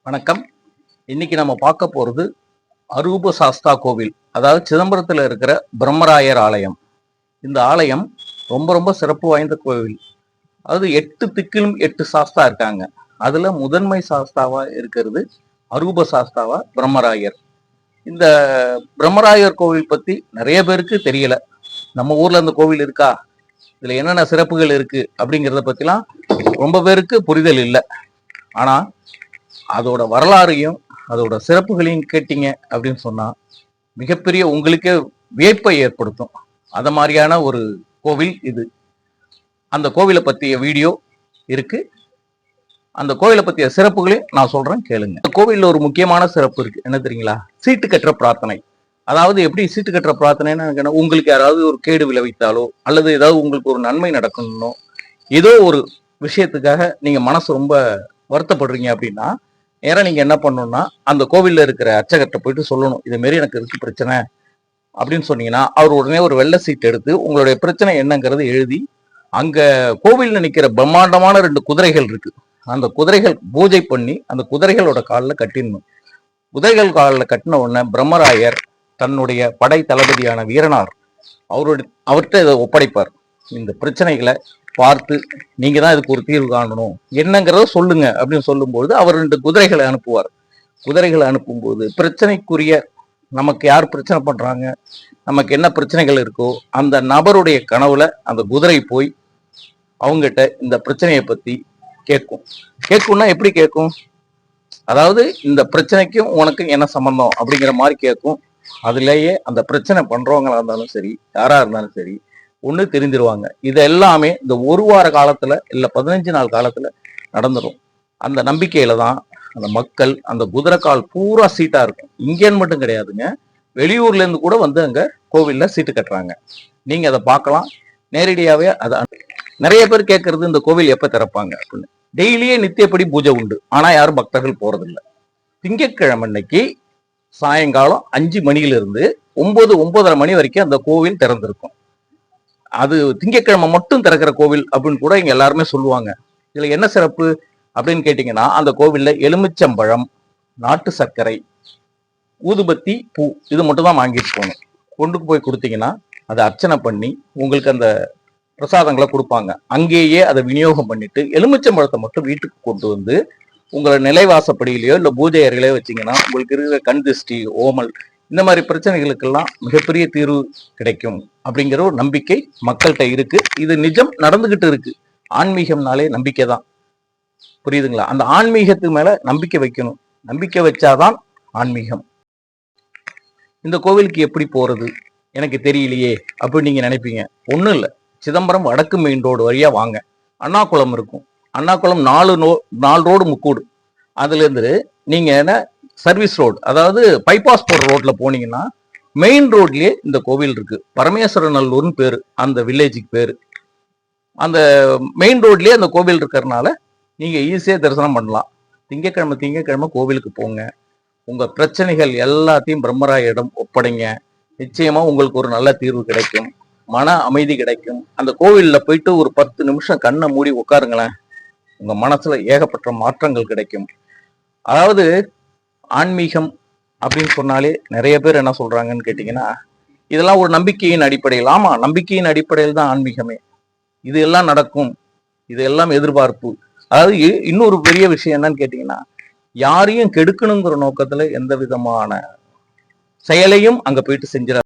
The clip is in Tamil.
வணக்கம். இன்னைக்கு நம்ம பார்க்க போறது அரூப சாஸ்தா கோவில், அதாவது சிதம்பரத்தில் இருக்கிற பிரம்மராயர் ஆலயம். இந்த ஆலயம் ரொம்ப ரொம்ப சிறப்பு வாய்ந்த கோவில். அதாவது 8 திக்கிலும் 8 சாஸ்தா இருக்காங்க. அதுல முதன்மை சாஸ்தாவா இருக்கிறது அரூப சாஸ்தாவா பிரம்மராயர். இந்த பிரம்மராயர் கோவில் பத்தி நிறைய பேருக்கு தெரியல. நம்ம ஊர்ல இந்த கோவில் இருக்கா, இதுல என்னென்ன சிறப்புகள் இருக்கு அப்படிங்கிறத பத்திலாம் ரொம்ப பேருக்கு புரிதல் இல்லை. ஆனா அதோட வரலாறையும் அதோட சிறப்புகளையும் கேட்டீங்க அப்படின்னு சொன்னா மிகப்பெரிய உங்களுக்கே வியப்பை ஏற்படுத்தும். அத மாதிரியான ஒரு கோவில் இது. அந்த கோவிலை பற்றிய வீடியோ இருக்கு. அந்த கோவிலை பற்றிய சிறப்புகளையும் நான் சொல்றேன், கேளுங்க. இந்த கோவிலில் ஒரு முக்கியமான சிறப்பு இருக்கு, என்ன தெரியுங்களா? சீட்டு கட்டுற பிரார்த்தனை. அதாவது எப்படி சீட்டு கட்டுற பிரார்த்தனைன்னு, உங்களுக்கு யாராவது ஒரு கேடு விளைவித்தாலோ அல்லது ஏதாவது உங்களுக்கு ஒரு நன்மை நடக்கணும்னோ, ஏதோ ஒரு விஷயத்துக்காக நீங்க மனசு ரொம்ப வருத்தப்படுறீங்க அப்படின்னா, நேரம் நீங்க என்ன பண்ணணும்னா அந்த கோவில்ல இருக்கிற அர்ச்சகர்கிட்ட போயிட்டு சொல்லணும், இதே மாரி எனக்கு இருக்கு பிரச்சனை அப்படின்னு சொன்னீங்கன்னா, அவர் உடனே ஒரு வெள்ளை சீட் எடுத்து உங்களுடைய பிரச்சனை என்னங்கிறது எழுதி, அங்க கோவில்ல நிக்கிற பிரம்மாண்டமான 2 குதிரைகள் இருக்கு, அந்த குதிரைகள் பூஜை பண்ணி அந்த குதிரைகளோட காலில் கட்டிடணும். குதிரைகள் காலில் கட்டின உடனே பிரம்மராயர் தன்னுடைய படை தளபதியான வீரனார் அவர்கிட்ட இதை ஒப்படைப்பார். இந்த பிரச்சனைகளை பார்த்து நீங்க தான் இதுக்கு ஒரு தீர்வு காணணும், என்னங்கிறத சொல்லுங்க அப்படின்னு சொல்லும்போது அவர் 2 குதிரைகளை அனுப்புவார். குதிரைகளை அனுப்பும்போது பிரச்சனைக்குரிய, நமக்கு யார் பிரச்சனை பண்றாங்க, நமக்கு என்ன பிரச்சனைகள் இருக்கோ அந்த நபருடைய கனவுல அந்த குதிரை போய் அவங்ககிட்ட இந்த பிரச்சனையை பத்தி கேட்கும். கேட்கும்னா எப்படி கேட்கும்? அதாவது இந்த பிரச்சனைக்கும் உனக்கும் என்ன சம்பந்தம் அப்படிங்கிற மாதிரி கேட்கும். அதுலேயே அந்த பிரச்சனை பண்றவங்களா இருந்தாலும் சரி, யாரா இருந்தாலும் சரி, ஒண்ணு தெரிஞ்சிருவாங்க. இது எல்லாமே இந்த ஒரு வார காலத்துல இல்ல 15 நாள் காலத்துல நடந்துடும். அந்த நம்பிக்கையில தான் அந்த மக்கள் அந்த குதிரைக்கால் பூரா சீட்டா இருக்கும். இங்கேன்னு மட்டும் கிடையாதுங்க, வெளியூர்ல இருந்து கூட வந்து அங்க கோவில்ல சீட்டு கட்டுறாங்க. நீங்க அதை பார்க்கலாம் நேரடியாவே. அதை நிறைய பேர் கேட்கறது, இந்த கோவில் எப்ப திறப்பாங்க அப்படின்னு. டெய்லியே நித்தியப்படி பூஜை உண்டு, ஆனா யாரும் பக்தர்கள் போறதில்லை. திங்கட்கிழமை அன்னைக்கு சாயங்காலம் 5 மணியிலிருந்து 9-9:30 மணி வரைக்கும் அந்த கோவில் திறந்திருக்கும். அது திங்கட்கிழமை மட்டும் திறக்கிற கோவில் அப்படின்னு கூட இங்க எல்லாருமே சொல்லுவாங்க. இதுல என்ன சிறப்பு அப்படின்னு கேட்டீங்கன்னா, அந்த கோவில்ல எலுமிச்சம்பழம், நாட்டு சர்க்கரை, ஊதுபத்தி, பூ இது மட்டும் தான் வாங்கிட்டு போகணும். கொண்டு போய் கொடுத்தீங்கன்னா அதை அர்ச்சனை பண்ணி உங்களுக்கு அந்த பிரசாதங்களை கொடுப்பாங்க. அங்கேயே அதை விநியோகம் பண்ணிட்டு எலுமிச்சம்பழத்தை மட்டும் வீட்டுக்கு கொண்டு வந்து உங்களை நிலைவாசப்படியிலையோ இல்லை பூஜை அறையிலையோ வச்சிங்கன்னா உங்களுக்கு இருக்கிற கண் திருஷ்டி, ஓமல், இந்த மாதிரி பிரச்சனைகளுக்கெல்லாம் மிகப்பெரிய தீர்வு கிடைக்கும் அப்படிங்கிற ஒரு நம்பிக்கை மக்கள்கிட்ட இருக்கு. இது நிஜம் நடந்துகிட்டு இருக்கு. ஆன்மீகம்னாலே நம்பிக்கை தான், புரியுதுங்களா? அந்த ஆன்மீகத்துக்கு மேல நம்பிக்கை வைக்கணும். நம்பிக்கை வச்சாதான் ஆன்மீகம். இந்த கோவிலுக்கு எப்படி போறது எனக்கு தெரியலையே அப்படின்னு நீங்க நினைப்பீங்க. ஒண்ணும் இல்லை, சிதம்பரம் வடக்கு மெயின் ரோடு வழியா வாங்க. அண்ணாக்குளம் இருக்கும். அண்ணாக்குளம் 4 ரோடு முக்கூடு. அதுல இருந்து நீங்க என்ன சர்வீஸ் ரோடு, அதாவது பைபாஸ் போற ரோட்ல போனீங்கன்னா மெயின் ரோட்லயே இந்த கோவில் இருக்கு. பரமேஸ்வரநல்லூர்னு பேரு அந்த வில்லேஜுக்கு பேரு. அந்த மெயின் ரோட்லயே அந்த கோவில் இருக்கிறதுனால நீங்க ஈஸியா தரிசனம் பண்ணலாம். திங்கக்கிழமை கோவிலுக்கு போங்க. உங்க பிரச்சனைகள் எல்லாத்தையும் பிரம்மராயரிடம் ஒப்படைங்க. நிச்சயமா உங்களுக்கு ஒரு நல்ல தீர்வு கிடைக்கும், மன அமைதி கிடைக்கும். அந்த கோவில்ல போயிட்டு ஒரு 10 நிமிஷம் கண்ணை மூடி உட்காருங்களேன், உங்க மனசுல ஏகப்பட்ட மாற்றங்கள் கிடைக்கும். அதாவது ஆன்மீகம் அப்படின்னு சொன்னாலே நிறைய பேர் என்ன சொல்றாங்கன்னு கேட்டீங்கன்னா, இதெல்லாம் ஒரு நம்பிக்கையின் அடிப்படையில். ஆமா, நம்பிக்கையின் அடிப்படையில் தான் ஆன்மீகமே. இது எல்லாம் நடக்கும், இது எல்லாம் எதிர்பார்ப்பு. அதாவது இன்னொரு பெரிய விஷயம் என்னன்னு கேட்டீங்கன்னா, யாரையும் கெடுக்கணுங்கிற நோக்கத்துல எந்த விதமான செயலையும் அங்க போயிட்டு செஞ்சிட